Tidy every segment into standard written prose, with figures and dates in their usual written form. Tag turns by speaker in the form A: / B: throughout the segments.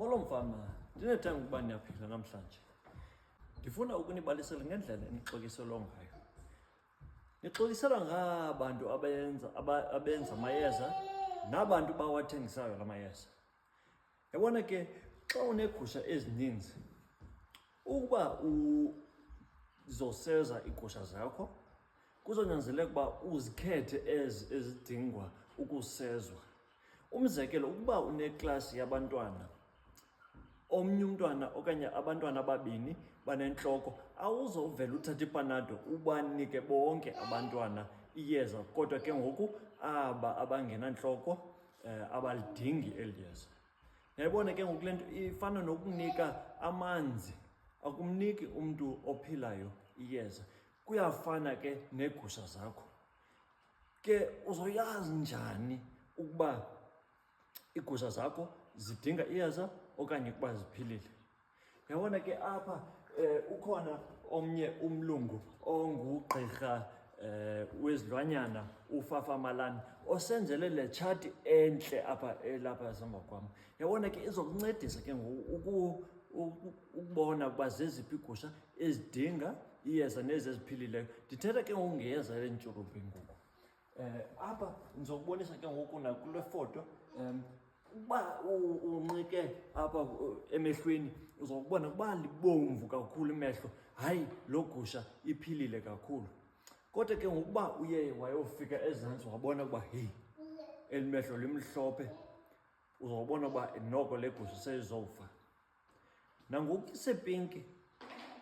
A: Molo mfama, ndinethemba ukuba niyaphila namhlanje. Ndifuna ukunibalisela ngendlela enixokiselwa ngayo. Nixokiselwa ngabantu abenza amayeza nabantu bawathengisayo la mayeza. Yabona ke xa uneegusha ezininzi, ukuba uzoseza iigusha zakho, kuzonyanzeleka ukuba uzikhethe ezidingwa ukusezwa. Umzekelo, ukuba uneklasi yabantwana, omnye umntwana okanye abantwana ababini banentloko, awuzovela uthathe ipanado ubanike bonke abantwana iyeza, kodwa ke ngoku aba abangenantloko abalidingi eli yeza. Yayibona ke ngoku le nto ifana nokunika amanzi, akumniki umntu ophilayo iyeza. Kuyafana ke neegusha zakho. Ke uzoyazi njani ukuba iigusha zakho zidinga iyeza okanye ukuba ziphilile? Yabona ke apha ukhona omnye umlungu ongugqirha wezilwanyana, uFafa Malan, osenzele le tshati entle apha esemva kwam. Yabona ke izokuncedisa ke ngoku ukubona ukuba zeziphi iigusha ezidinga iyeza nezi eziphilileyo. Ndithetha ke ngoku ngeyeza lentshulube ngoku. Apha ndizokubonisa ke ngoku nakule foto. Uba unxike apha emehlweni uzokubona ukuba libomvu kakhulu imehlo, hayi loo gusha iphilile kakhulu. Kodwa ke ngokuba uye wayofika ezantsi wabona ukuba heyi, eli mehlo limhlophe, uzobona ukuba noko le gusha seyizofa. Nangoku isepinki,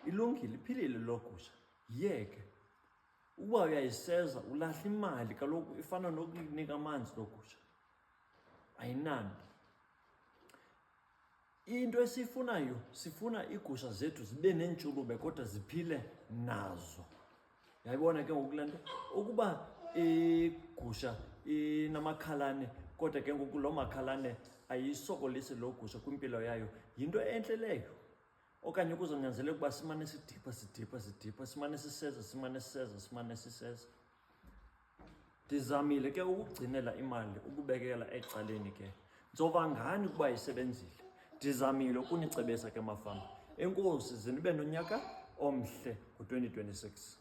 A: ilungile, iphilile loo gusha, yiyeke. Uba uyayiseza ulahla imali, kaloku ifana nokunika amanzi loo gusha, ayinanto. Into esiyifunayo, sifuna iigusha zethu zibe neentshulube kodwa ziphile nazo. Yayibona ke ngoku le nto, ukuba igusha inamakhalane kodwa ke ngoku loo makhalane ayisokolisi loo gusha kwimpilo yayo, yinto entle leyo. Okanye kuzonyanzeleka ukuba simane sidipha, simane siseza. Ndizamile ke ukugcinela imali, ukubekela ecaleni ke. Nzova ngani ukuba isebenzile? Ndizamile ukunicebisa ke mafama. Enkosi, ze nibe nonyaka omhle ngo-2026.